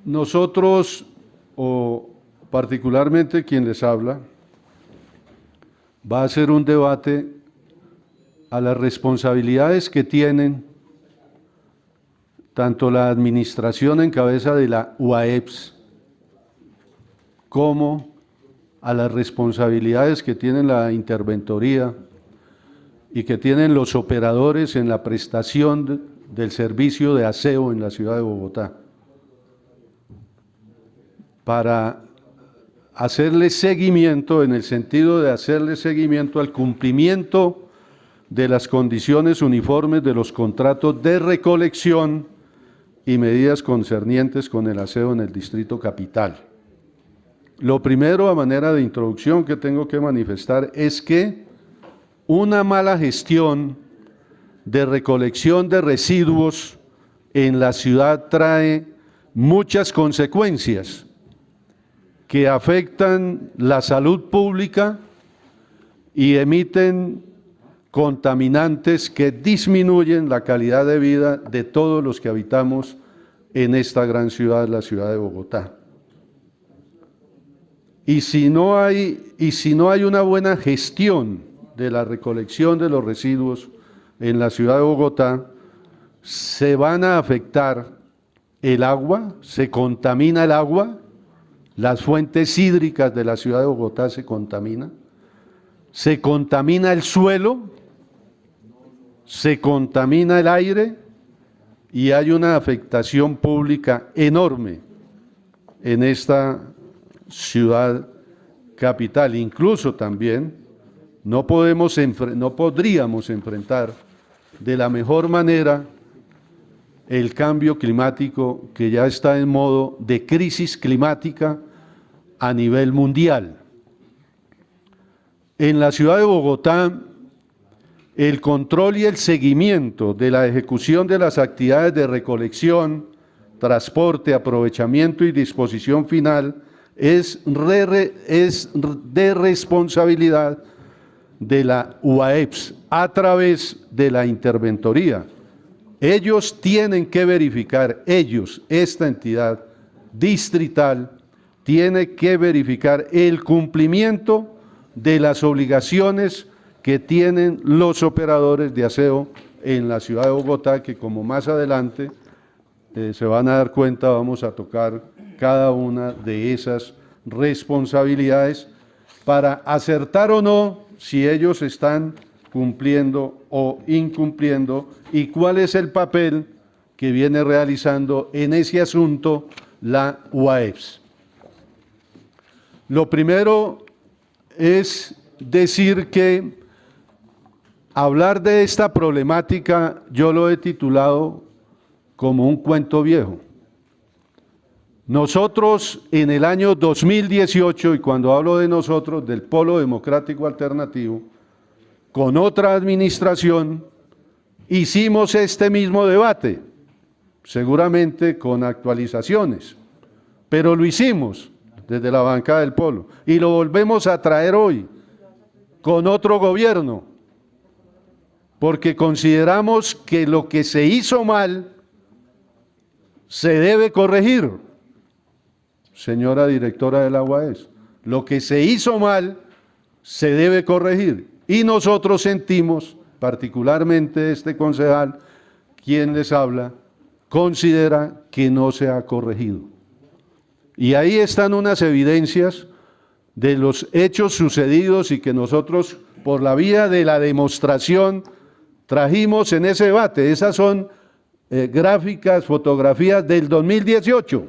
Nosotros, o particularmente quien les habla, va a hacer un debate a las responsabilidades que tienen tanto la administración en cabeza de la UAEPS como a las responsabilidades que tiene la interventoría y que tienen los operadores en la prestación del servicio de aseo en la ciudad de Bogotá, para hacerle seguimiento, en el sentido de hacerle seguimiento al cumplimiento de las condiciones uniformes de los contratos de recolección y medidas concernientes con el aseo en el Distrito Capital. Lo primero, a manera de introducción, que tengo que manifestar es que una mala gestión de recolección de residuos en la ciudad trae muchas consecuencias que afectan la salud pública y emiten contaminantes que disminuyen la calidad de vida de todos los que habitamos en esta gran ciudad, la ciudad de Bogotá. Y si no hay una buena gestión de la recolección de los residuos en la ciudad de Bogotá, se van a afectar el agua, se contamina el agua, las fuentes hídricas de la ciudad de Bogotá se contamina el suelo, se contamina el aire y hay una afectación pública enorme en esta ciudad capital. Incluso también no podríamos enfrentar de la mejor manera el cambio climático, que ya está en modo de crisis climática a nivel mundial. En la ciudad de Bogotá, el control y el seguimiento de la ejecución de las actividades de recolección, transporte, aprovechamiento y disposición final es de responsabilidad de la UAEPS a través de la interventoría. Ellos tienen que verificar, esta entidad distrital, tiene que verificar el cumplimiento de las obligaciones que tienen los operadores de aseo en la ciudad de Bogotá, que como más adelante se van a dar cuenta, vamos a tocar cada una de esas responsabilidades para acertar o no si ellos están cumpliendo o incumpliendo y cuál es el papel que viene realizando en ese asunto la UAEPS. Lo primero es decir que hablar de esta problemática yo lo he titulado como un cuento viejo. Nosotros en el año 2018, y cuando hablo de nosotros, del Polo Democrático Alternativo, con otra administración, hicimos este mismo debate, seguramente con actualizaciones, pero lo hicimos desde la bancada del Polo y lo volvemos a traer hoy con otro gobierno, porque consideramos que lo que se hizo mal se debe corregir. Señora directora de la UAEPS, lo que se hizo mal se debe corregir y nosotros sentimos, particularmente este concejal, quien les habla, considera que no se ha corregido. Y ahí están unas evidencias de los hechos sucedidos y que nosotros, por la vía de la demostración, trajimos en ese debate. Esas son gráficas, fotografías del 2018,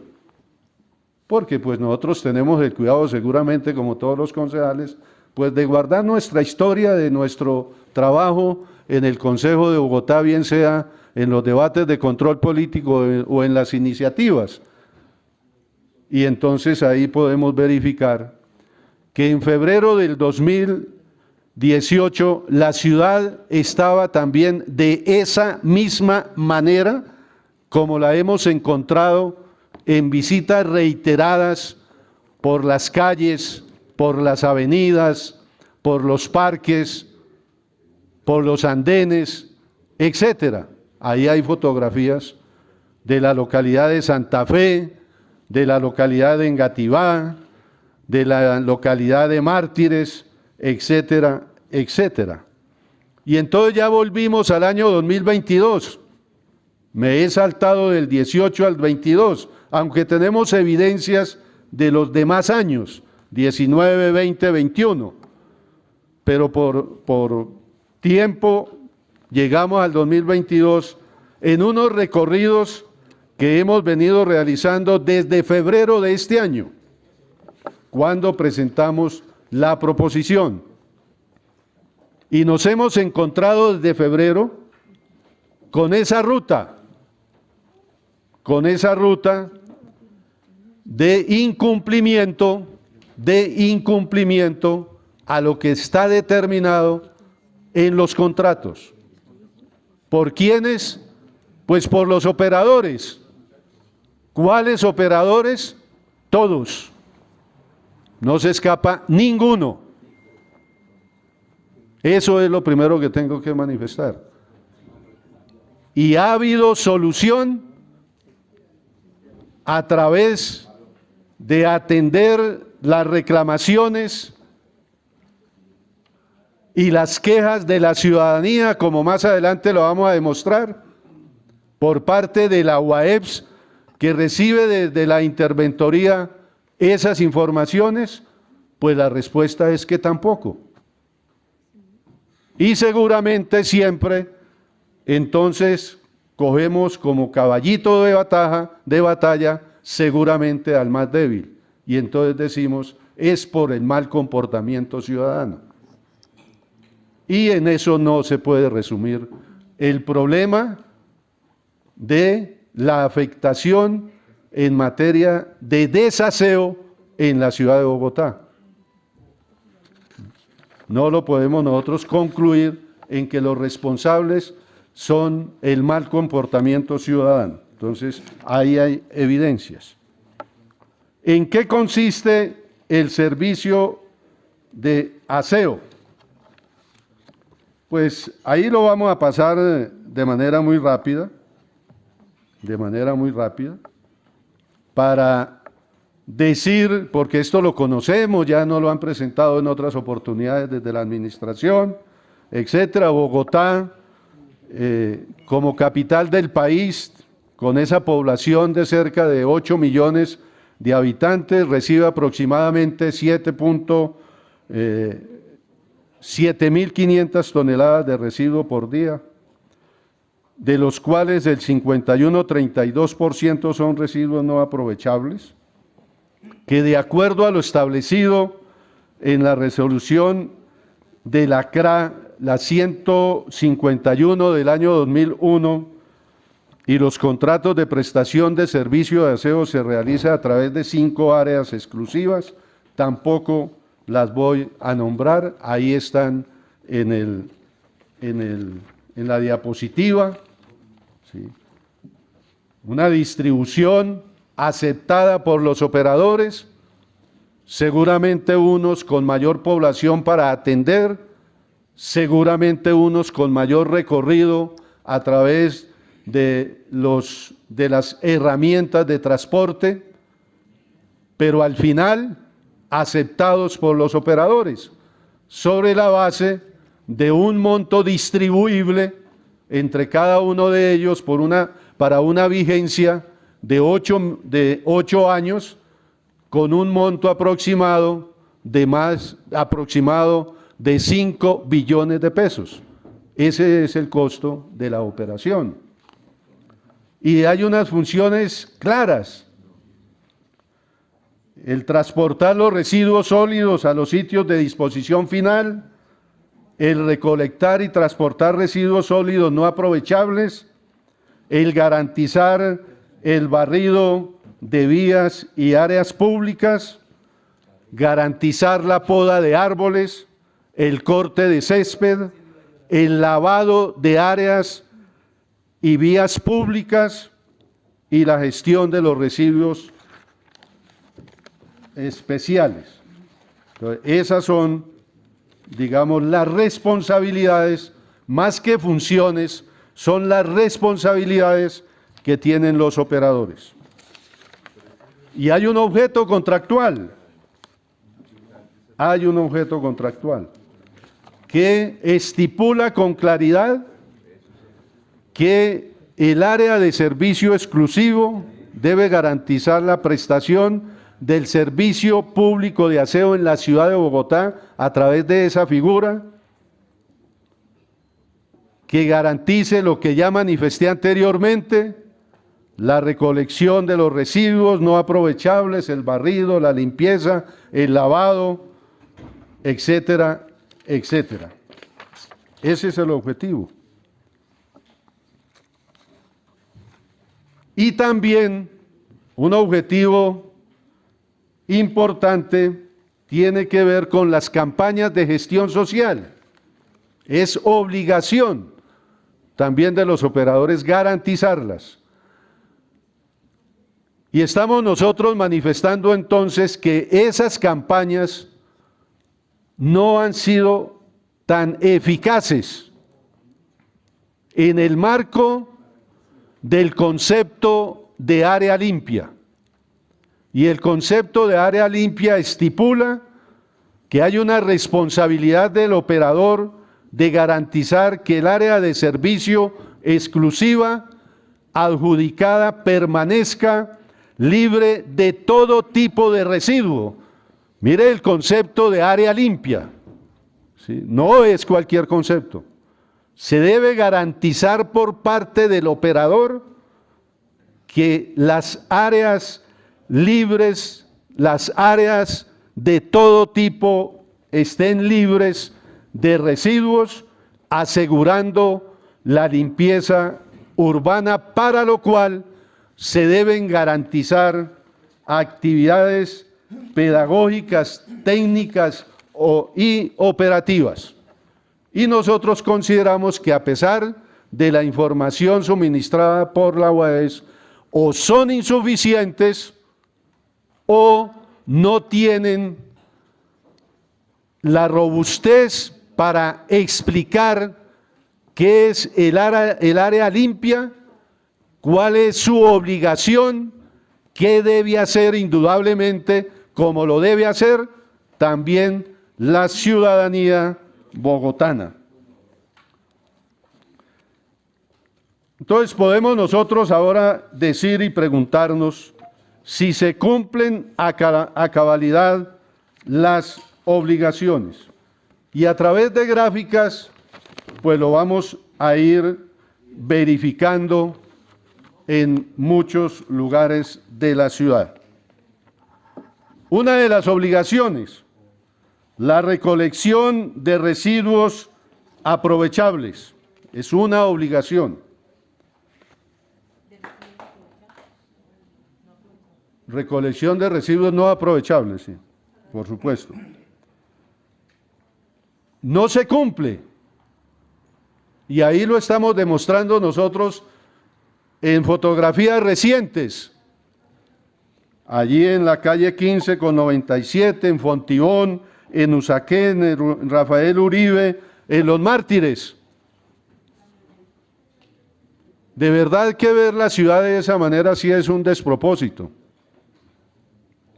porque pues nosotros tenemos el cuidado, seguramente como todos los concejales, pues de guardar nuestra historia, de nuestro trabajo en el Consejo de Bogotá, bien sea en los debates de control político o en las iniciativas. Y entonces ahí podemos verificar que en febrero del 2018 la ciudad estaba también de esa misma manera como la hemos encontrado en visitas reiteradas por las calles, por las avenidas, por los parques, por los andenes, etcétera. Ahí hay fotografías de la localidad de Santa Fe, de la localidad de Engativá, de la localidad de Mártires, etcétera, etcétera. Y entonces ya volvimos al año 2022. Me he saltado del 18 al 22, aunque tenemos evidencias de los demás años, 19, 20, 21. Pero por tiempo llegamos al 2022 en unos recorridos que hemos venido realizando desde febrero de este año, cuando presentamos la proposición. Y nos hemos encontrado desde febrero con esa ruta de incumplimiento a lo que está determinado en los contratos. ¿Por quiénes? Pues por los operadores. ¿Cuáles operadores? Todos. No se escapa ninguno. Eso es lo primero que tengo que manifestar. Y ha habido solución a través de atender las reclamaciones y las quejas de la ciudadanía, como más adelante lo vamos a demostrar, por parte de la UAEPS, que recibe desde la interventoría esas informaciones. Pues la respuesta es que tampoco. Y seguramente siempre, entonces, cogemos como caballito de batalla, seguramente al más débil. Y entonces decimos, es por el mal comportamiento ciudadano. Y en eso no se puede resumir el problema de la afectación en materia de desaseo en la ciudad de Bogotá. No lo podemos nosotros concluir en que los responsables son el mal comportamiento ciudadano. Entonces, ahí hay evidencias. ¿En qué consiste el servicio de aseo? Pues ahí lo vamos a pasar de manera muy rápida, para decir, porque esto lo conocemos, ya nos lo han presentado en otras oportunidades desde la administración, etcétera. Bogotá, como capital del país, con esa población de cerca de 8 millones de habitantes, recibe aproximadamente 7.500 toneladas de residuo por día, de los cuales el 51,32% son residuos no aprovechables, que de acuerdo a lo establecido en la resolución de la CRA, la 151 del año 2001, y los contratos de prestación de servicio de aseo se realiza a través de 5 áreas exclusivas, tampoco las voy a nombrar, ahí están en la diapositiva, ¿sí? Una distribución aceptada por los operadores, seguramente unos con mayor población para atender, seguramente unos con mayor recorrido a través de las herramientas de transporte, pero al final aceptados por los operadores, sobre la base de un monto distribuible entre cada uno de ellos para una vigencia de 8 años, con un monto aproximado de 5 billones de pesos. Ese es el costo de la operación. Y hay unas funciones claras: el transportar los residuos sólidos a los sitios de disposición final, el recolectar y transportar residuos sólidos no aprovechables, el garantizar el barrido de vías y áreas públicas, garantizar la poda de árboles, el corte de césped, el lavado de áreas y vías públicas y la gestión de los residuos especiales. Entonces, esas son, digamos, las responsabilidades, más que funciones, son las responsabilidades que tienen los operadores. Y hay un objeto contractual. Hay un objeto contractual que estipula con claridad que el área de servicio exclusivo debe garantizar la prestación del servicio público de aseo en la ciudad de Bogotá a través de esa figura, que garantice lo que ya manifesté anteriormente, la recolección de los residuos no aprovechables, el barrido, la limpieza, el lavado, etcétera, etcétera. Ese es el objetivo. Y también un objetivo importante tiene que ver con las campañas de gestión social. Es obligación también de los operadores garantizarlas. Y estamos nosotros manifestando entonces que esas campañas no han sido tan eficaces en el marco del concepto de área limpia. Y el concepto de área limpia estipula que hay una responsabilidad del operador de garantizar que el área de servicio exclusiva adjudicada permanezca libre de todo tipo de residuo. Mire el concepto de área limpia, ¿sí? No es cualquier concepto. Se debe garantizar por parte del operador que las áreas libres, las áreas de todo tipo estén libres de residuos, asegurando la limpieza urbana, para lo cual se deben garantizar actividades pedagógicas, técnicas y operativas. Y nosotros consideramos que a pesar de la información suministrada por la UAES, o son insuficientes o no tienen la robustez para explicar qué es el área limpia, cuál es su obligación, qué debe hacer indudablemente, como lo debe hacer también la ciudadanía bogotana. Entonces podemos nosotros ahora decir y preguntarnos si se cumplen a cabalidad las obligaciones. Y a través de gráficas, pues lo vamos a ir verificando en muchos lugares de la ciudad. Una de las obligaciones, la recolección de residuos aprovechables, es una obligación. Recolección de residuos no aprovechables, sí, por supuesto. No se cumple. Y ahí lo estamos demostrando nosotros en fotografías recientes. Allí en la calle 15 con 97, en Fontibón, en Usaquén, en Rafael Uribe, en Los Mártires. De verdad que ver la ciudad de esa manera sí es un despropósito.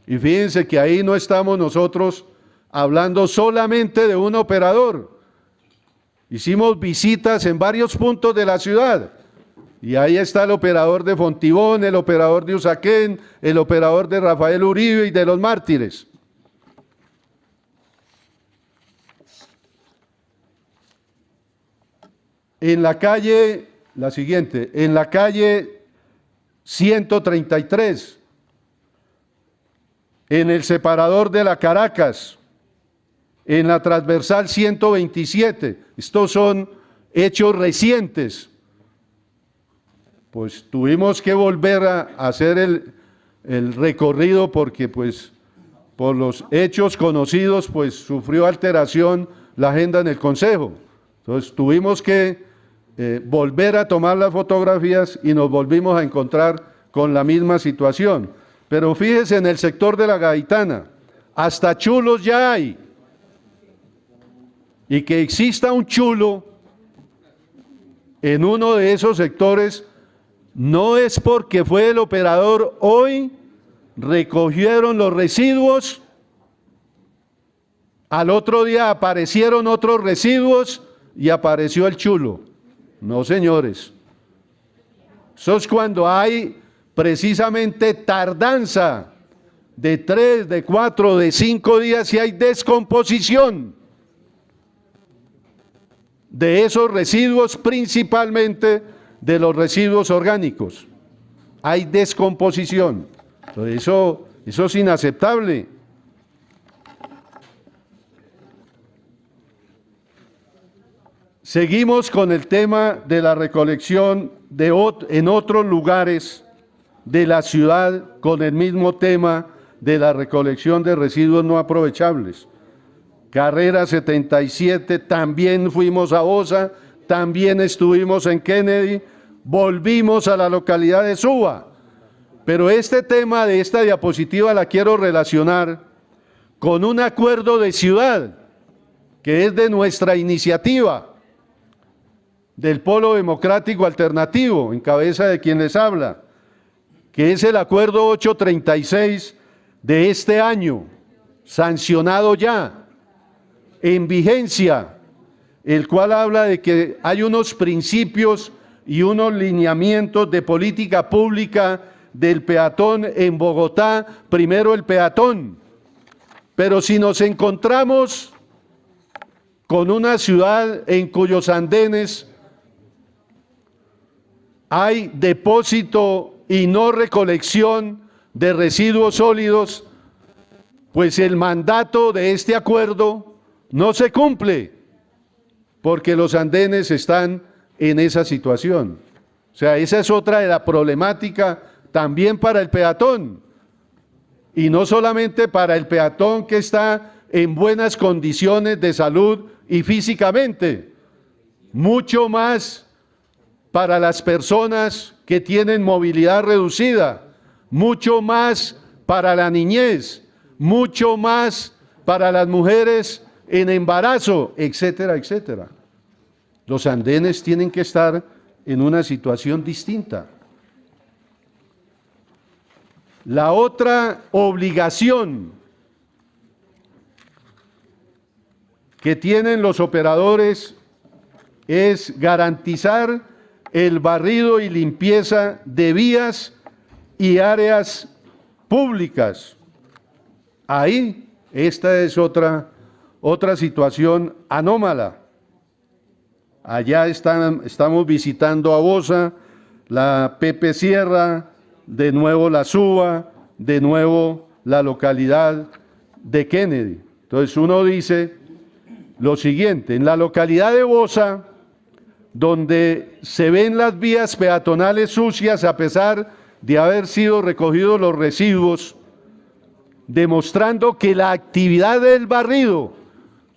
Y fíjense que ahí no estamos nosotros hablando solamente de un operador. Hicimos visitas en varios puntos de la ciudad. Y ahí está el operador de Fontibón, el operador de Usaquén, el operador de Rafael Uribe y de Los Mártires. En la calle, la siguiente, en la calle 133, en el separador de la Caracas, en la transversal 127, estos son hechos recientes. Pues tuvimos que volver a hacer el recorrido porque pues por los hechos conocidos pues sufrió alteración la agenda en el Consejo. Entonces tuvimos que volver a tomar las fotografías y nos volvimos a encontrar con la misma situación. Pero fíjese en el sector de la Gaitana, hasta chulos ya hay. Y que exista un chulo en uno de esos sectores no es porque fue el operador hoy recogieron los residuos, al otro día aparecieron otros residuos y apareció el chulo. No, señores. Eso es cuando hay precisamente tardanza de 3, de 4, de 5 días y hay descomposición de esos residuos, principalmente de los residuos orgánicos. Hay descomposición. Entonces, eso es inaceptable. Seguimos con el tema de la recolección en otros lugares de la ciudad, con el mismo tema de la recolección de residuos no aprovechables. Carrera 77, también fuimos a Bosa, también estuvimos en Kennedy, volvimos a la localidad de Suba. Pero este tema de esta diapositiva la quiero relacionar con un acuerdo de ciudad que es de nuestra iniciativa, del Polo Democrático Alternativo, en cabeza de quien les habla, que es el acuerdo 836 de este año, sancionado ya, en vigencia, el cual habla de que hay unos principios y unos lineamientos de política pública del peatón en Bogotá, primero el peatón. Pero si nos encontramos con una ciudad en cuyos andenes hay depósito y no recolección de residuos sólidos, pues el mandato de este acuerdo no se cumple, porque los andenes están en esa situación. O sea, esa es otra de la problemática también para el peatón, y no solamente para el peatón que está en buenas condiciones de salud y físicamente, mucho más para las personas que tienen movilidad reducida, mucho más para la niñez, mucho más para las mujeres en embarazo, etcétera, etcétera. Los andenes tienen que estar en una situación distinta. La otra obligación que tienen los operadores es garantizar el barrido y limpieza de vías y áreas públicas. Ahí, esta es otra situación anómala. Allá estamos visitando a Bosa, la Pepe Sierra, de nuevo la Suba, de nuevo la localidad de Kennedy. Entonces uno dice lo siguiente: en la localidad de Bosa, donde se ven las vías peatonales sucias a pesar de haber sido recogidos los residuos, demostrando que la actividad del barrido,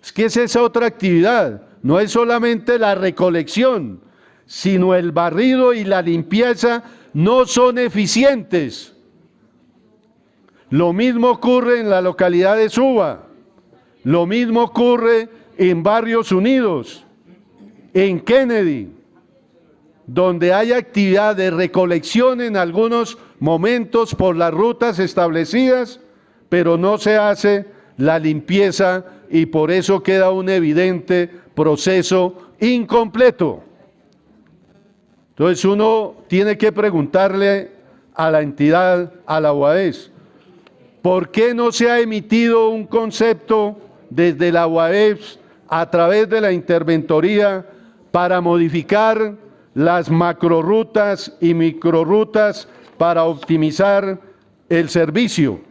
es que esa es otra actividad, no es solamente la recolección, sino el barrido y la limpieza no son eficientes. Lo mismo ocurre en la localidad de Suba, lo mismo ocurre en Barrios Unidos, en Kennedy, donde hay actividad de recolección en algunos momentos por las rutas establecidas, pero no se hace la limpieza y por eso queda un evidente proceso incompleto. Entonces uno tiene que preguntarle a la entidad, a la UAES, ¿por qué no se ha emitido un concepto desde la UAES a través de la interventoría para modificar las macrorrutas y microrrutas para optimizar el servicio?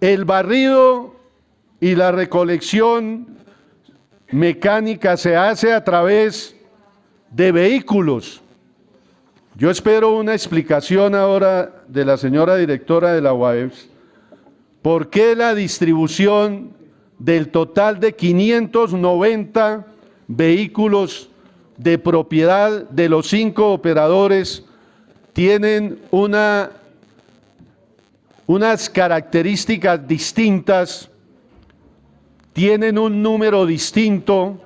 El barrido y la recolección mecánica se hace a través de vehículos. Yo espero una explicación ahora de la señora directora de la UAEPS. ¿Por qué la distribución del total de 590 vehículos de propiedad de los 5 operadores tienen unas características distintas, tienen un número distinto,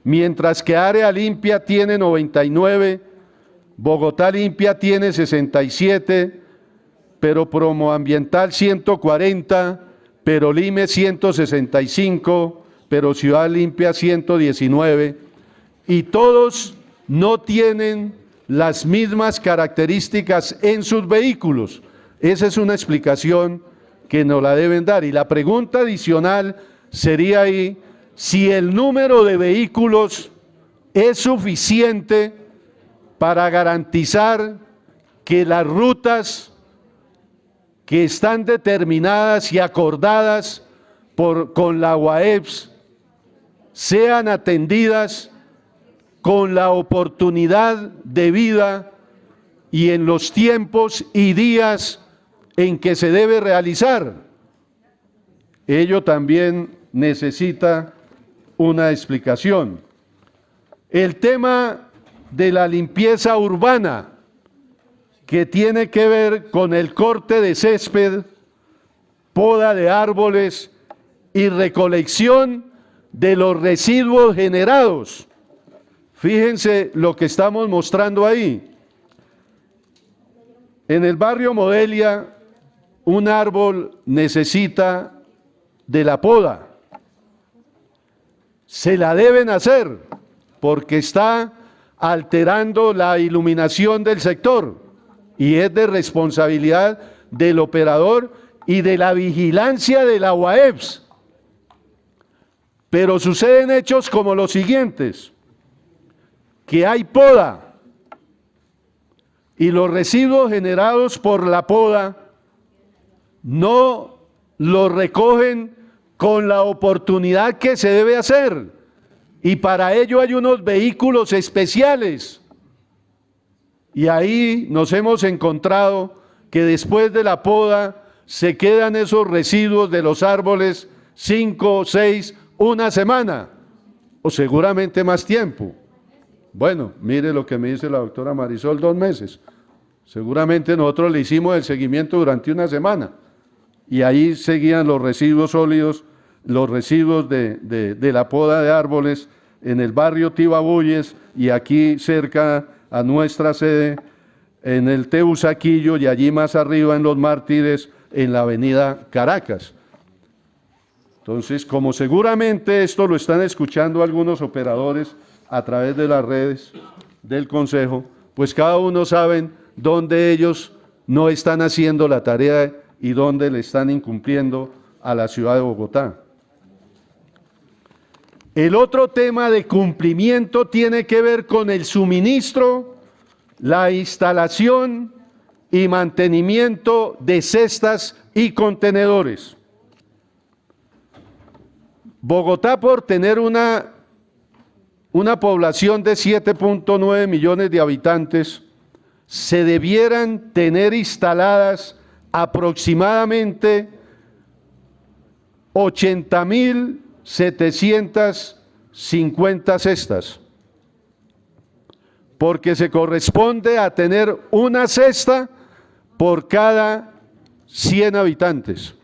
mientras que Área Limpia tiene 99, Bogotá Limpia tiene 67, pero Promoambiental 140, pero Lime 165, pero Ciudad Limpia 119, y todos no tienen las mismas características en sus vehículos. Esa es una explicación que nos la deben dar. Y la pregunta adicional sería ahí, si el número de vehículos es suficiente para garantizar que las rutas que están determinadas y acordadas con la UAEPS sean atendidas con la oportunidad debida y en los tiempos y días en que se debe realizar. Ello también necesita una explicación. El tema de la limpieza urbana, que tiene que ver con el corte de césped, poda de árboles y recolección de los residuos generados. Fíjense lo que estamos mostrando ahí. En el barrio Modelia, un árbol necesita de la poda. Se la deben hacer porque está alterando la iluminación del sector y es de responsabilidad del operador y de la vigilancia de la UAEPS. Pero suceden hechos como los siguientes, que hay poda y los residuos generados por la poda no los recogen con la oportunidad que se debe hacer, y para ello hay unos vehículos especiales. Y ahí nos hemos encontrado que después de la poda se quedan esos residuos de los árboles 5, 6, una semana, o seguramente más tiempo. Bueno, mire lo que me dice la doctora Marisol, 2 meses. Seguramente nosotros le hicimos el seguimiento durante una semana y ahí seguían los residuos sólidos, los residuos de la poda de árboles en el barrio Tibabuyes y aquí cerca a nuestra sede en el Teusaquillo y allí más arriba en Los Mártires en la avenida Caracas. Entonces, como seguramente esto lo están escuchando algunos operadores a través de las redes del Consejo, pues cada uno sabe dónde ellos no están haciendo la tarea y dónde le están incumpliendo a la ciudad de Bogotá. El otro tema de cumplimiento tiene que ver con el suministro, la instalación y mantenimiento de cestas y contenedores. Bogotá, por tener una población de 7.9 millones de habitantes, se debieran tener instaladas aproximadamente 80.750 cestas, porque se corresponde a tener una cesta por cada 100 habitantes,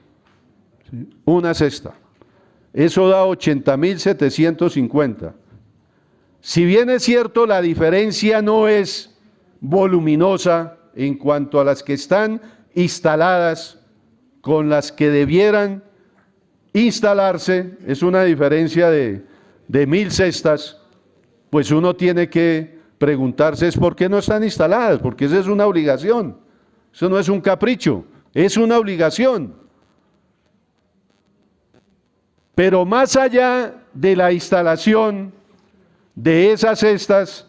una cesta. Eso da 80.750. Si bien es cierto, la diferencia no es voluminosa en cuanto a las que están instaladas con las que debieran instalarse, es una diferencia de 1.000 cestas, pues uno tiene que preguntarse es por qué no están instaladas, porque esa es una obligación, eso no es un capricho, es una obligación. Pero más allá de la instalación de esas cestas,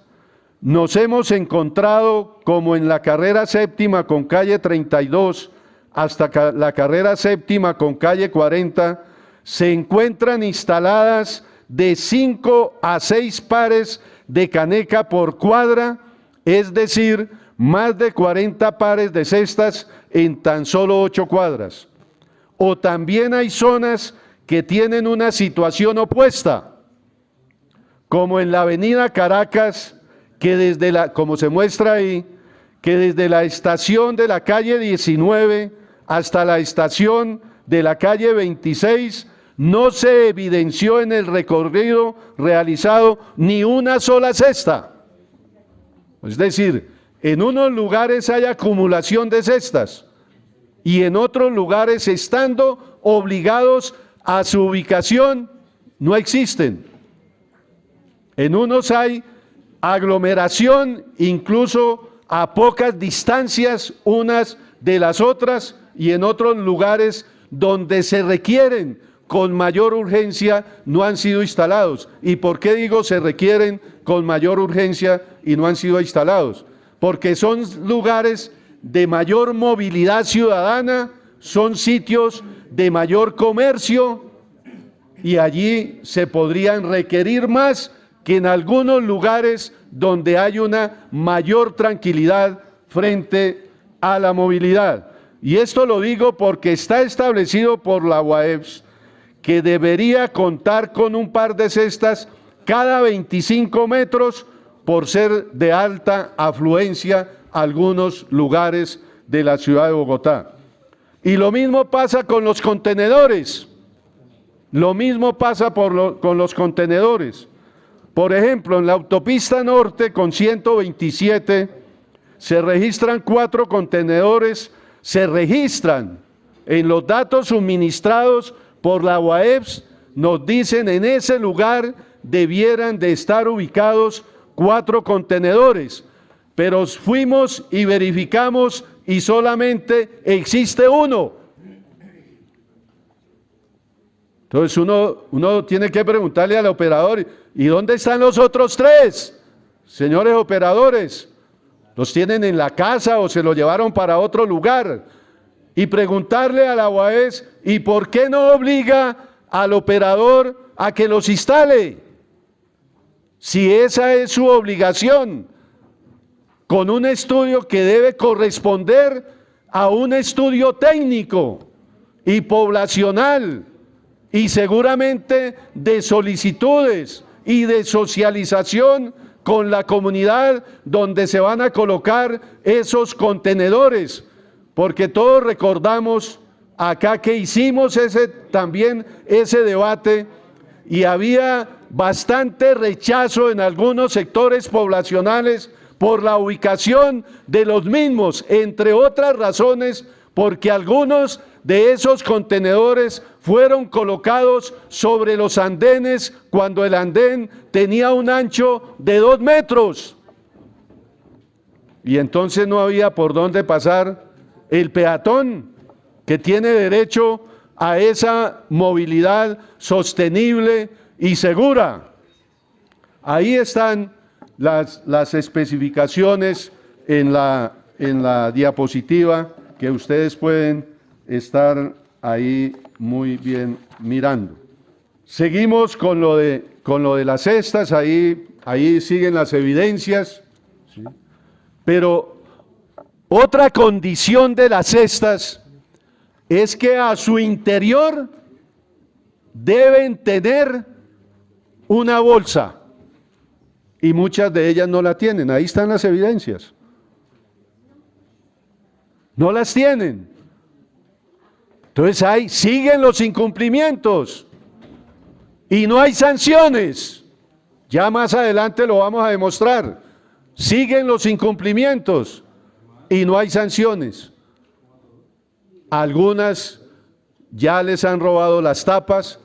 nos hemos encontrado como en la carrera séptima con calle 32 hasta la carrera séptima con calle 40, se encuentran instaladas de 5 a 6 pares de caneca por cuadra, es decir, más de 40 pares de cestas en tan solo 8 cuadras. O también hay zonas que tienen una situación opuesta, como en la avenida Caracas, que desde como se muestra ahí, que desde la estación de la calle 19 hasta la estación de la calle 26 no se evidenció en el recorrido realizado ni una sola cesta. Es decir, En unos lugares hay acumulación de cestas y en otros lugares, estando obligados a su ubicación, no existen. En unos hay aglomeración, incluso a pocas distancias unas de las otras, y en otros lugares donde se requieren con mayor urgencia no han sido instalados. ¿Y por qué digo se requieren con mayor urgencia y no han sido instalados? Porque son lugares de mayor movilidad ciudadana, son sitios de mayor comercio y allí se podrían requerir más que en algunos lugares donde hay una mayor tranquilidad frente a la movilidad. Y esto lo digo porque está establecido por la UAEPS que debería contar con un par de cestas cada 25 metros por ser de alta afluencia algunos lugares de la ciudad de Bogotá. Y lo mismo pasa con los contenedores. Lo mismo pasa con los contenedores. Por ejemplo, en la autopista norte con 127 se registran 4 contenedores, se registran en los datos suministrados por la UAEPS, nos dicen en ese lugar debieran de estar ubicados 4 contenedores, pero fuimos y verificamos y solamente existe uno. Entonces uno tiene que preguntarle al operador, ¿y dónde están los otros 3? Señores operadores, ¿los tienen en la casa o se los llevaron para otro lugar? Y preguntarle a la UAEPS, ¿y por qué no obliga al operador a que los instale? Si esa es su obligación, con un estudio que debe corresponder a un estudio técnico y poblacional, y seguramente de solicitudes y de socialización con la comunidad donde se van a colocar esos contenedores, porque todos recordamos acá que hicimos también ese debate y había bastante rechazo en algunos sectores poblacionales por la ubicación de los mismos, entre otras razones, porque algunos de esos contenedores fueron colocados sobre los andenes cuando el andén tenía un ancho de 2 metros. Y entonces no había por dónde pasar el peatón que tiene derecho a esa movilidad sostenible y segura. Ahí están las especificaciones en la diapositiva que ustedes pueden estar ahí muy bien mirando. Seguimos con lo de las cestas, ahí siguen las evidencias, ¿sí? Pero otra condición de las cestas es que a su interior deben tener una bolsa y muchas de ellas no la tienen. Ahí están las evidencias. No las tienen. Entonces siguen los incumplimientos y no hay sanciones. Ya más adelante lo vamos a demostrar. Siguen los incumplimientos y no hay sanciones. Algunas ya les han robado las tapas,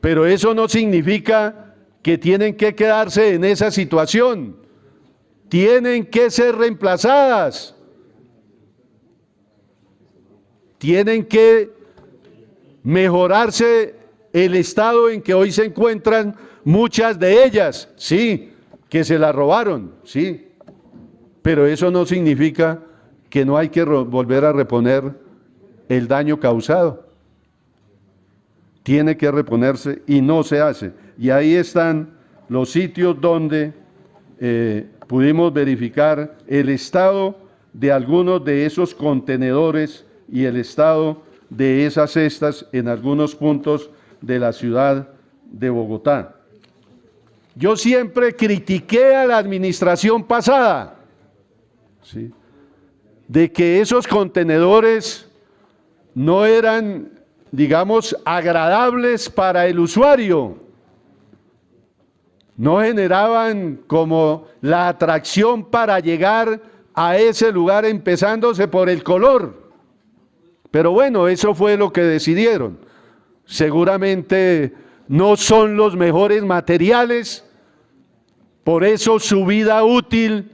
pero eso no significa que tienen que quedarse en esa situación. Tienen que ser reemplazadas. Tienen que mejorarse el estado en que hoy se encuentran muchas de ellas. Sí, que se las robaron, sí, pero eso no significa que no hay que volver a reponer el daño causado. Tiene que reponerse y no se hace. Y ahí están los sitios donde pudimos verificar el estado de algunos de esos contenedores y el estado de esas cestas en algunos puntos de la ciudad de Bogotá. Yo siempre critiqué a la administración pasada, ¿sí?, de que esos contenedores no eran, digamos, agradables para el usuario, no generaban como la atracción para llegar a ese lugar empezándose por el color. Pero bueno, eso fue lo que decidieron. Seguramente no son los mejores materiales, por eso su vida útil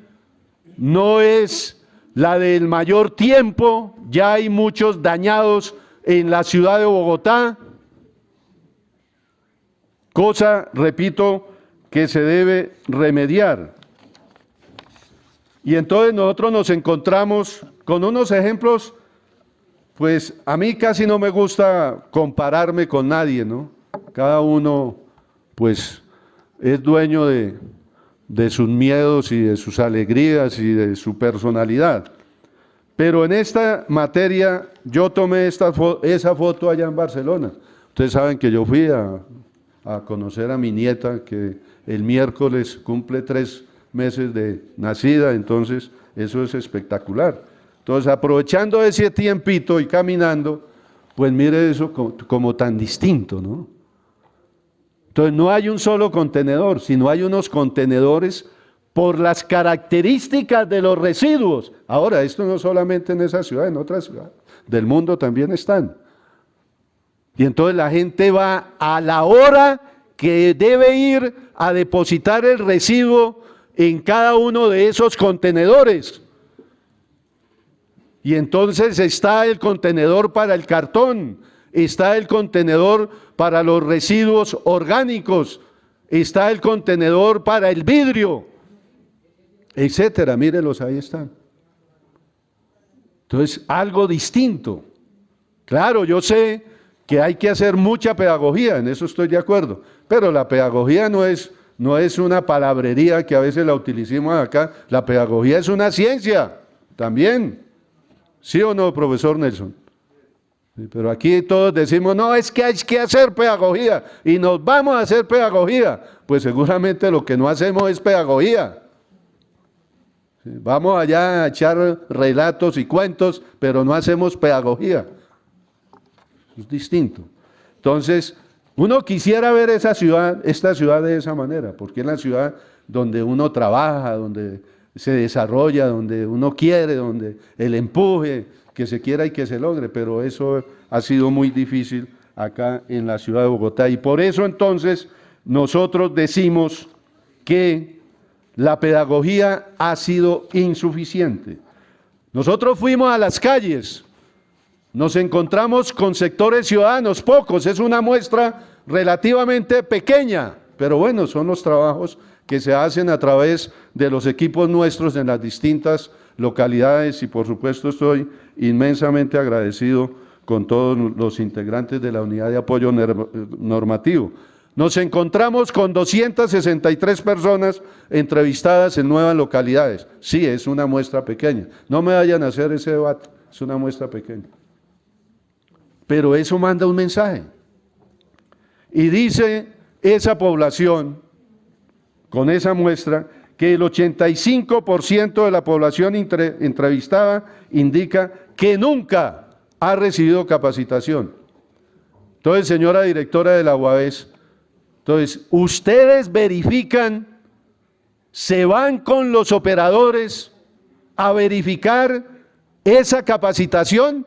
no es la del mayor tiempo. Ya hay muchos dañados en la ciudad de Bogotá, cosa, repito, que se debe remediar. Y entonces nosotros nos encontramos con unos ejemplos, pues a mí casi no me gusta compararme con nadie, ¿no? Cada uno, pues, es dueño de sus miedos y de sus alegrías y de su personalidad. Pero en esta materia yo tomé esa foto allá en Barcelona. Ustedes saben que yo fui a conocer a mi nieta, que el miércoles cumple 3 meses de nacida, entonces eso es espectacular. Entonces, aprovechando ese tiempito y caminando, pues mire eso como tan distinto, ¿no? Entonces, no hay un solo contenedor, sino hay unos contenedores por las características de los residuos. Ahora, esto no solamente en esa ciudad, en otras ciudades del mundo también están. Y entonces la gente va a la hora que debe ir a depositar el residuo en cada uno de esos contenedores. Y entonces está el contenedor para el cartón, está el contenedor para los residuos orgánicos, está el contenedor para el vidrio, etcétera. Mírenlos, ahí están. Entonces, algo distinto. Claro, yo sé que hay que hacer mucha pedagogía, en eso estoy de acuerdo, pero la pedagogía no es una palabrería que a veces la utilicemos acá. La pedagogía es una ciencia también. ¿Sí o no, profesor Nelson? Sí, pero aquí todos decimos, no, es que hay que hacer pedagogía y nos vamos a hacer pedagogía. Pues seguramente lo que no hacemos es pedagogía. Sí, vamos allá a echar relatos y cuentos, pero no hacemos pedagogía. Es distinto. Entonces, uno quisiera ver esta ciudad de esa manera, porque es la ciudad donde uno trabaja, donde se desarrolla, donde uno quiere, donde el empuje que se quiera y que se logre, pero eso ha sido muy difícil acá en la ciudad de Bogotá. Y por eso entonces nosotros decimos que la pedagogía ha sido insuficiente. Nosotros fuimos a las calles, nos encontramos con sectores ciudadanos, pocos, es una muestra relativamente pequeña, pero bueno, son los trabajos que se hacen a través de los equipos nuestros en las distintas localidades, y por supuesto estoy inmensamente agradecido con todos los integrantes de la unidad de apoyo normativo. Nos encontramos con 263 personas entrevistadas en nuevas localidades. Sí, es una muestra pequeña. No me vayan a hacer ese debate, es una muestra pequeña. Pero eso manda un mensaje. Y dice esa población, con esa muestra, que el 85% de la población entrevistada indica que nunca ha recibido capacitación. Entonces, señora directora de la UAVES, entonces, ustedes verifican, se van con los operadores a verificar esa capacitación,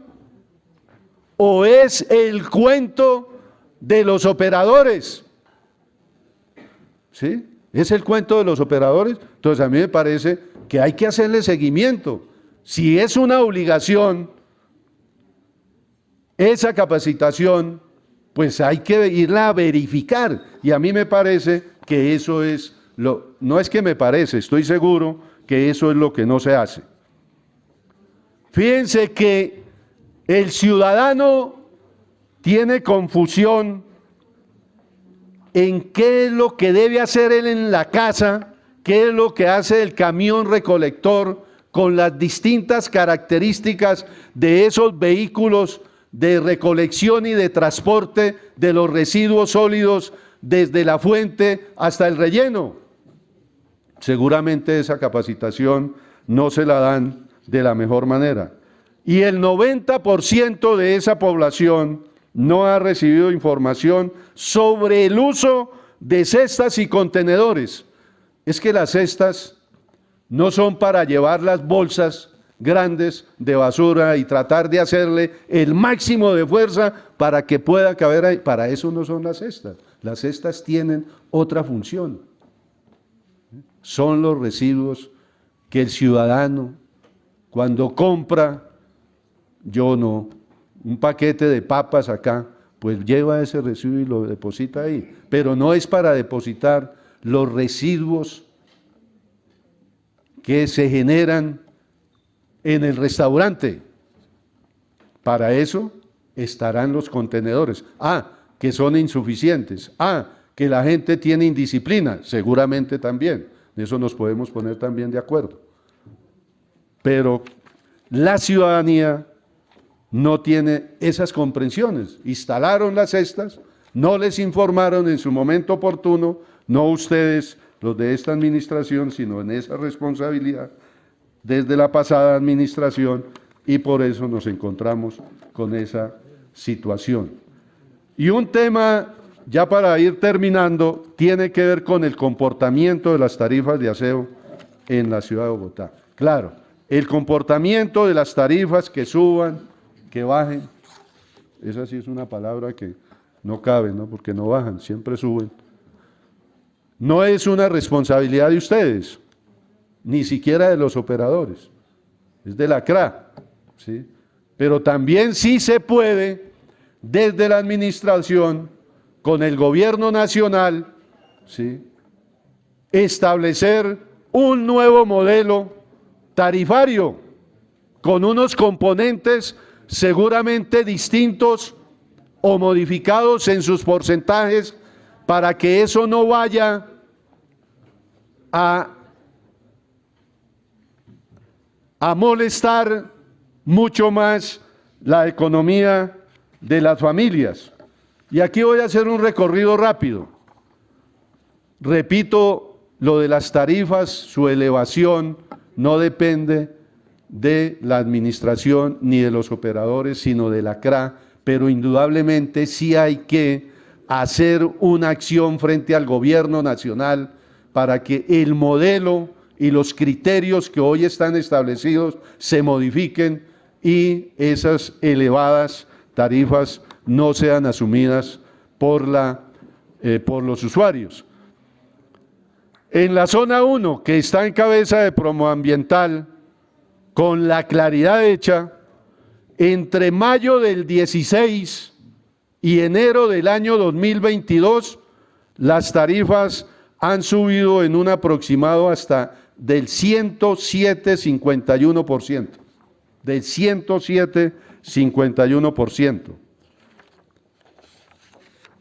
o es el cuento de los operadores. ¿Sí? ¿Es el cuento de los operadores? Entonces a mí me parece que hay que hacerle seguimiento. Si es una obligación esa capacitación, pues hay que irla a verificar. Y a mí me parece que eso es no es que me parece, estoy seguro que eso es lo que no se hace. Fíjense que el ciudadano tiene confusión en qué es lo que debe hacer él en la casa, qué es lo que hace el camión recolector con las distintas características de esos vehículos de recolección y de transporte de los residuos sólidos desde la fuente hasta el relleno. Seguramente esa capacitación no se la dan de la mejor manera. Y el 90% de esa población no ha recibido información sobre el uso de cestas y contenedores. Es que las cestas no son para llevar las bolsas grandes de basura y tratar de hacerle el máximo de fuerza para que pueda caber ahí. Para eso no son las cestas. Las cestas tienen otra función. Son los residuos que el ciudadano, cuando compra, un paquete de papas acá, pues lleva ese residuo y lo deposita ahí. Pero no es para depositar los residuos que se generan en el restaurante. Para eso estarán los contenedores. Que son insuficientes. Que la gente tiene indisciplina. Seguramente también. De eso nos podemos poner también de acuerdo. Pero la ciudadanía no tiene esas comprensiones. Instalaron las cestas, no les informaron en su momento oportuno, no ustedes, los de esta administración, sino en esa responsabilidad desde la pasada administración, y por eso nos encontramos con esa situación. Y un tema, ya para ir terminando, tiene que ver con el comportamiento de las tarifas de aseo en la ciudad de Bogotá. Claro, el comportamiento de las tarifas, que suban, que bajen, esa sí es una palabra que no cabe, ¿no? Porque no bajan, siempre suben. No es una responsabilidad de ustedes, ni siquiera de los operadores, es de la CRA, ¿sí? Pero también sí se puede, desde la administración, con el gobierno nacional, ¿sí?, establecer un nuevo modelo tarifario, con unos componentes seguramente distintos o modificados en sus porcentajes, para que eso no vaya a molestar mucho más la economía de las familias. Y aquí voy a hacer un recorrido rápido. Repito, lo de las tarifas, su elevación no depende de la administración ni de los operadores, sino de la CRA, pero indudablemente sí hay que hacer una acción frente al gobierno nacional para que el modelo y los criterios que hoy están establecidos se modifiquen y esas elevadas tarifas no sean asumidas por los usuarios. En la zona 1, que está en cabeza de Promoambiental, con la claridad hecha, entre mayo del 16 y enero del año 2022, las tarifas han subido en un aproximado hasta del 107,51%, del 107,51%.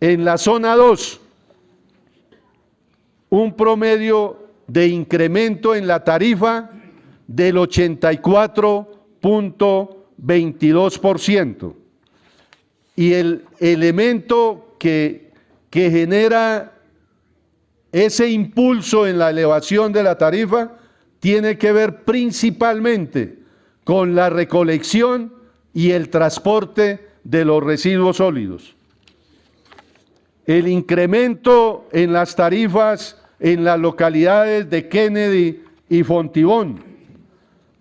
En la zona 2, un promedio de incremento en la tarifa del 84,22%. Y el elemento que genera ese impulso en la elevación de la tarifa tiene que ver principalmente con la recolección y el transporte de los residuos sólidos. El incremento en las tarifas en las localidades de Kennedy y Fontibón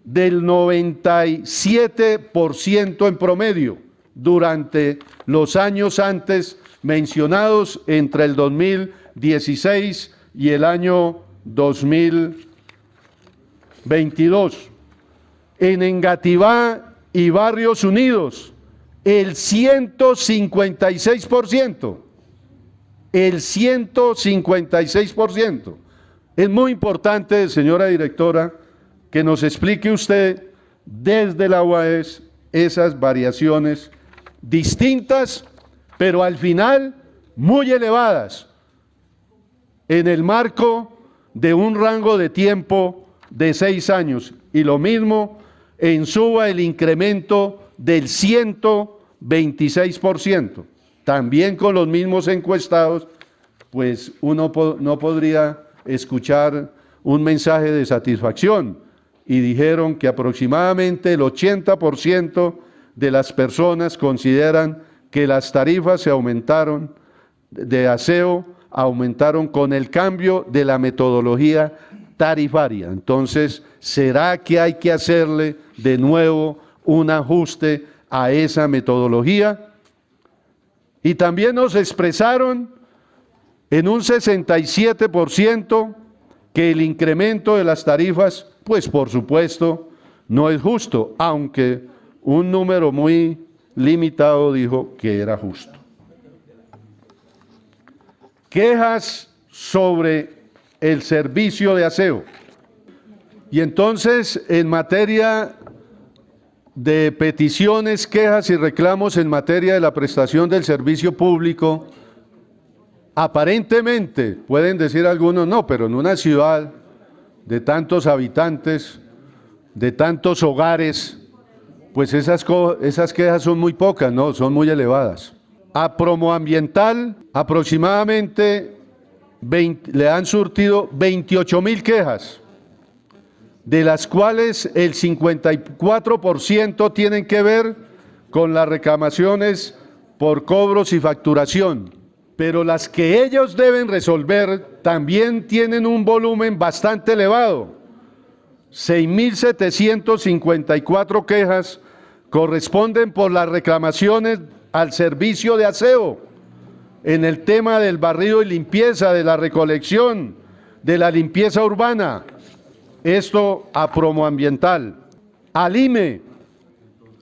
del 97% en promedio durante los años antes mencionados, entre el 2016 y el año 2022. En Engativá y Barrios Unidos, el 156%. El 156%. Es muy importante, señora directora, que nos explique usted desde la UAES esas variaciones distintas, pero al final muy elevadas, en el marco de un rango de tiempo de 6 años. Y lo mismo en Suba, el incremento del 126%. También con los mismos encuestados, pues uno no podría escuchar un mensaje de satisfacción. Y dijeron que aproximadamente el 80% de las personas consideran que las tarifas se aumentaron de aseo, aumentaron con el cambio de la metodología tarifaria. Entonces, ¿será que hay que hacerle de nuevo un ajuste a esa metodología? Y también nos expresaron en un 67% que el incremento de las tarifas, pues por supuesto, no es justo, aunque un número muy limitado dijo que era justo. Quejas sobre el servicio de aseo. Y entonces, en materia de peticiones, quejas y reclamos en materia de la prestación del servicio público, aparentemente, pueden decir algunos, no, pero en una ciudad de tantos habitantes, de tantos hogares, pues esas quejas son muy pocas, no, son muy elevadas. A Promoambiental aproximadamente le han surtido 28.000 quejas, de las cuales el 54% tienen que ver con las reclamaciones por cobros y facturación. Pero las que ellos deben resolver también tienen un volumen bastante elevado. 6.754 quejas corresponden por las reclamaciones al servicio de aseo, en el tema del barrido y limpieza, de la recolección, de la limpieza urbana. Esto a Promoambiental. Al IME,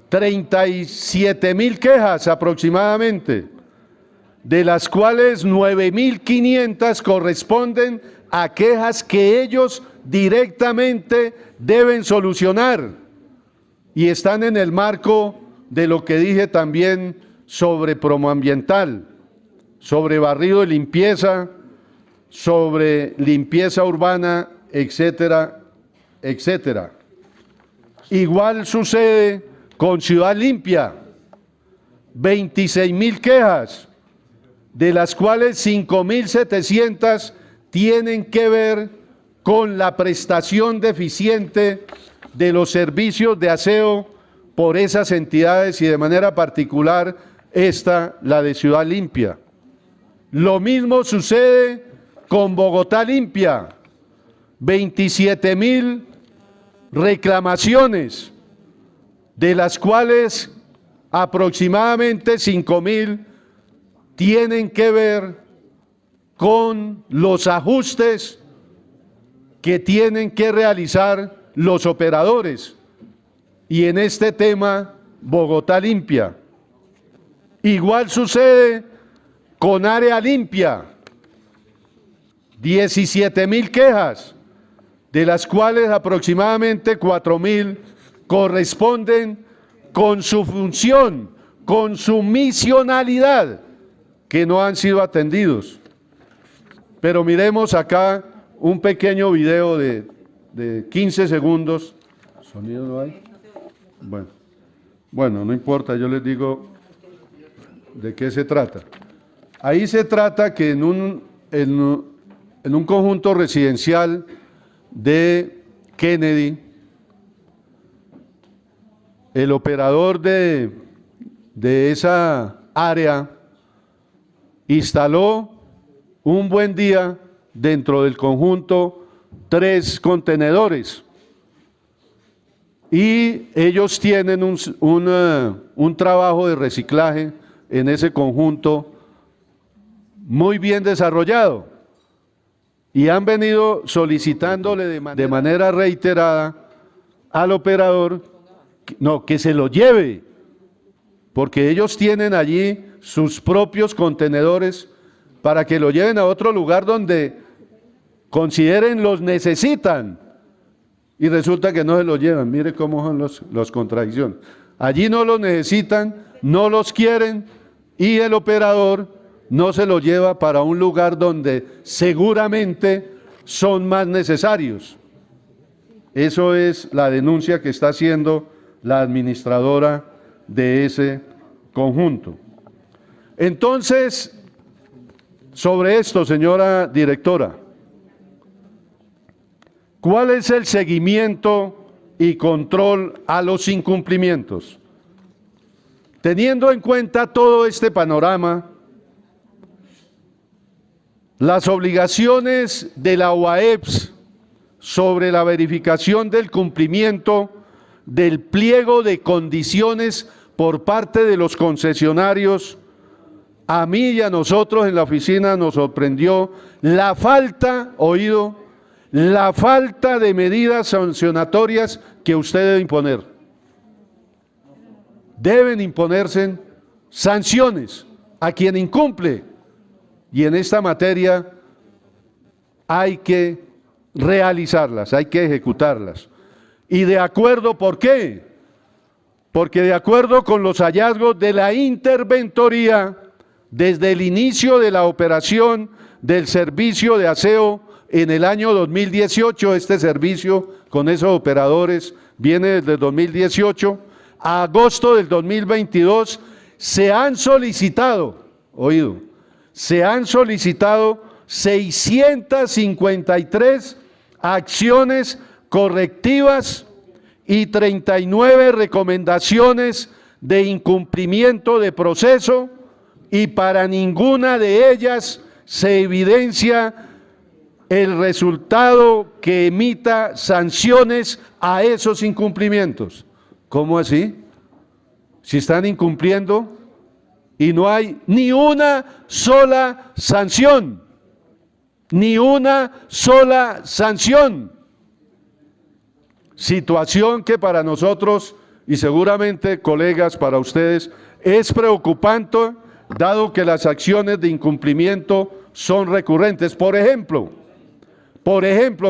37.000 quejas aproximadamente, de las cuales 9.500 corresponden a quejas que ellos directamente deben solucionar y están en el marco de lo que dije también sobre Promoambiental, sobre barrido y limpieza, sobre limpieza urbana, etcétera, etcétera. Igual sucede con Ciudad Limpia, 26.000 quejas, de las cuales 5.700 tienen que ver con la prestación deficiente de los servicios de aseo por esas entidades y de manera particular esta, la de Ciudad Limpia. Lo mismo sucede con Bogotá Limpia, 27.000 reclamaciones, de las cuales aproximadamente 5.000 tienen que ver con los ajustes que tienen que realizar los operadores. Y en este tema, Bogotá Limpia. Igual sucede con Área Limpia, 17.000 quejas, de las cuales aproximadamente 4.000 corresponden con su función, con su misionalidad, que no han sido atendidos. Pero miremos acá un pequeño video de 15 segundos. ¿Sonido no hay? Bueno, no importa, yo les digo de qué se trata. Ahí se trata que en un conjunto residencial de Kennedy, el operador de esa área instaló un buen día dentro del conjunto 3 contenedores y ellos tienen un trabajo de reciclaje en ese conjunto muy bien desarrollado y han venido solicitándole de manera reiterada al operador que se lo lleve, porque ellos tienen allí sus propios contenedores para que lo lleven a otro lugar donde consideren los necesitan y resulta que no se los llevan. Mire cómo son los contradicciones. Allí no los necesitan, no los quieren y el operador no se los lleva para un lugar donde seguramente son más necesarios. Eso es la denuncia que está haciendo la administradora de ese conjunto. Entonces, sobre esto, señora directora, ¿cuál es el seguimiento y control a los incumplimientos? Teniendo en cuenta todo este panorama, las obligaciones de la OAEPS sobre la verificación del cumplimiento del pliego de condiciones por parte de los concesionarios, a mí y a nosotros en la oficina nos sorprendió la falta, la falta de medidas sancionatorias que usted debe imponer. Deben imponerse sanciones a quien incumple, y en esta materia hay que realizarlas, hay que ejecutarlas. Y de acuerdo, ¿por qué? Porque de acuerdo con los hallazgos de la interventoría, desde el inicio de la operación del servicio de aseo en el año 2018, este servicio con esos operadores viene desde 2018, a agosto del 2022, se han solicitado 653 acciones correctivas y 39 recomendaciones de incumplimiento de proceso, y para ninguna de ellas se evidencia el resultado que emita sanciones a esos incumplimientos. ¿Cómo así? Si están incumpliendo y no hay ni una sola sanción, ni una sola sanción. Situación que para nosotros, y seguramente colegas, para ustedes, es preocupante, dado que las acciones de incumplimiento son recurrentes. Por ejemplo,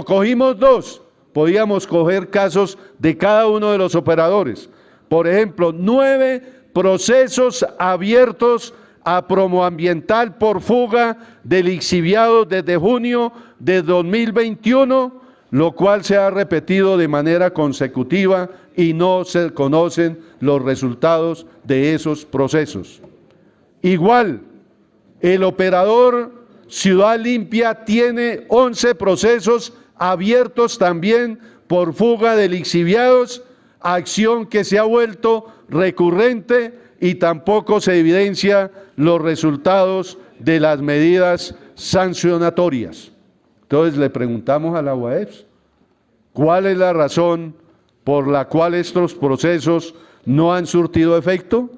cogimos dos, podíamos coger casos de cada uno de los operadores. Por ejemplo, 9 procesos abiertos a Promoambiental por fuga de lixiviados desde junio de 2021, lo cual se ha repetido de manera consecutiva y no se conocen los resultados de esos procesos. Igual, el operador Ciudad Limpia tiene 11 procesos abiertos también por fuga de lixiviados, acción que se ha vuelto recurrente y tampoco se evidencia los resultados de las medidas sancionatorias. Entonces le preguntamos a la UAEPS, ¿cuál es la razón por la cual estos procesos no han surtido efecto?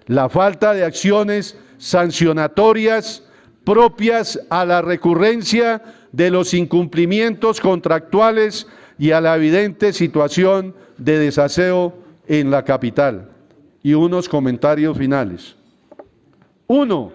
La falta de acciones sancionatorias propias a la recurrencia de los incumplimientos contractuales y a la evidente situación de desaseo en la capital. Y unos comentarios finales. 1.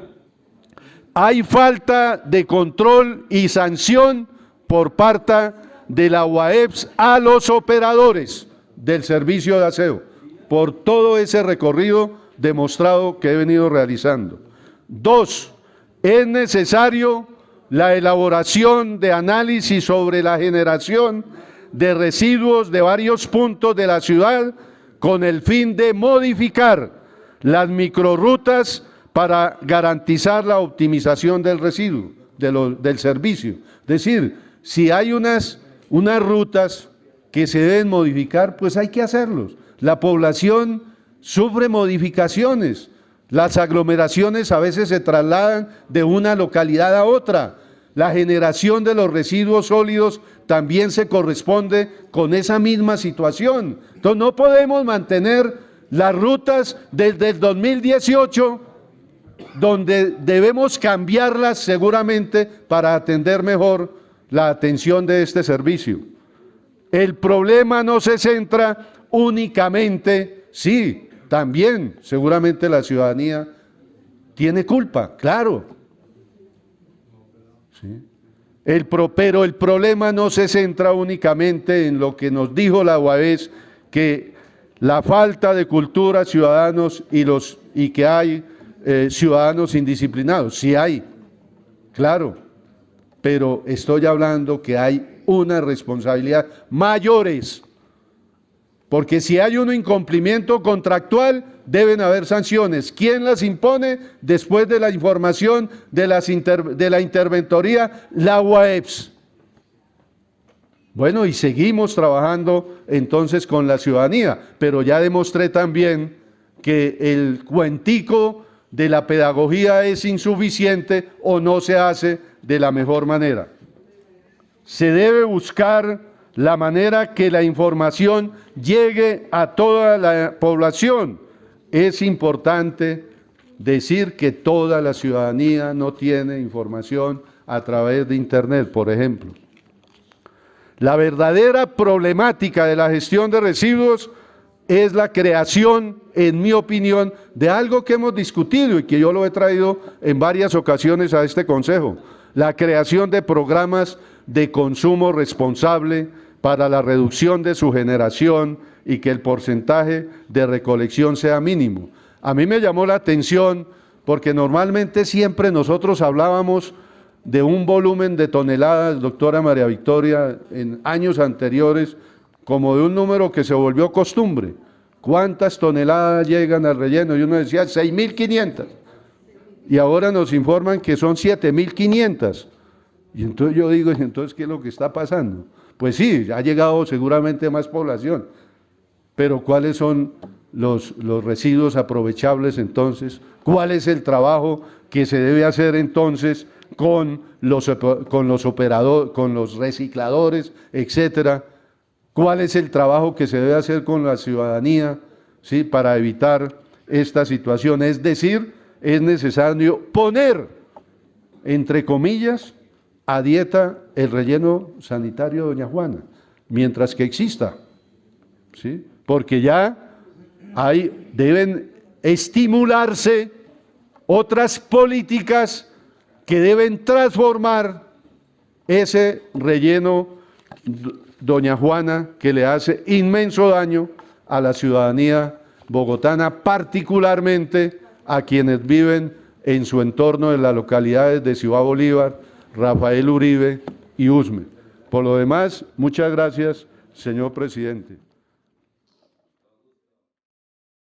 Hay falta de control y sanción por parte de la UAEPS a los operadores del servicio de aseo, por todo ese recorrido demostrado que he venido realizando. 2. Es necesario la elaboración de análisis sobre la generación de residuos de varios puntos de la ciudad con el fin de modificar las microrrutas para garantizar la optimización del residuo, del servicio. Es decir, si hay unas rutas que se deben modificar, pues hay que hacerlos. La población sufre modificaciones. Las aglomeraciones a veces se trasladan de una localidad a otra. La generación de los residuos sólidos también se corresponde con esa misma situación. Entonces no podemos mantener las rutas desde el 2018, donde debemos cambiarlas seguramente para atender mejor la atención de este servicio. El problema no se centra únicamente, sí, también seguramente la ciudadanía tiene culpa, claro. ¿Sí? Pero el problema no se centra únicamente en lo que nos dijo la UAEPS, que la falta de cultura ciudadanos y que hay ciudadanos indisciplinados. Sí hay, claro, pero estoy hablando que hay una responsabilidad mayores, porque si hay un incumplimiento contractual, deben haber sanciones. ¿Quién las impone? Después de la información de la interventoría, la UAEPS. Bueno, y seguimos trabajando entonces con la ciudadanía, pero ya demostré también que el cuentico de la pedagogía es insuficiente o no se hace de la mejor manera. se debe buscar la manera que la información llegue a toda la población. Es importante decir que toda la ciudadanía no tiene información a través de Internet, por ejemplo. La verdadera problemática de la gestión de residuos es la creación, en mi opinión, de algo que hemos discutido y que yo lo he traído en varias ocasiones a este Consejo, la creación de programas de consumo responsable para la reducción de su generación y que el porcentaje de recolección sea mínimo. A mí me llamó la atención porque normalmente siempre nosotros hablábamos de un volumen de toneladas, doctora María Victoria, en años anteriores, como de un número que se volvió costumbre. ¿Cuántas toneladas llegan al relleno? Y uno decía 6.500. Y ahora nos informan que son 7.500. Y entonces yo digo, ¿y entonces qué es lo que está pasando? Pues sí, ha llegado seguramente más población, pero ¿cuáles son los residuos aprovechables entonces? ¿Cuál es el trabajo que se debe hacer entonces con los operadores, con los recicladores, etcétera? ¿Cuál es el trabajo que se debe hacer con la ciudadanía, ¿sí?, para evitar esta situación? Es decir, es necesario poner, entre comillas, a dieta el relleno sanitario de Doña Juana, mientras que exista, ¿sí? Porque ya deben estimularse otras políticas que deben transformar ese relleno Doña Juana que le hace inmenso daño a la ciudadanía bogotana, particularmente a quienes viven en su entorno de las localidades de Ciudad Bolívar, Rafael Uribe y Usme. Por lo demás, muchas gracias, señor presidente.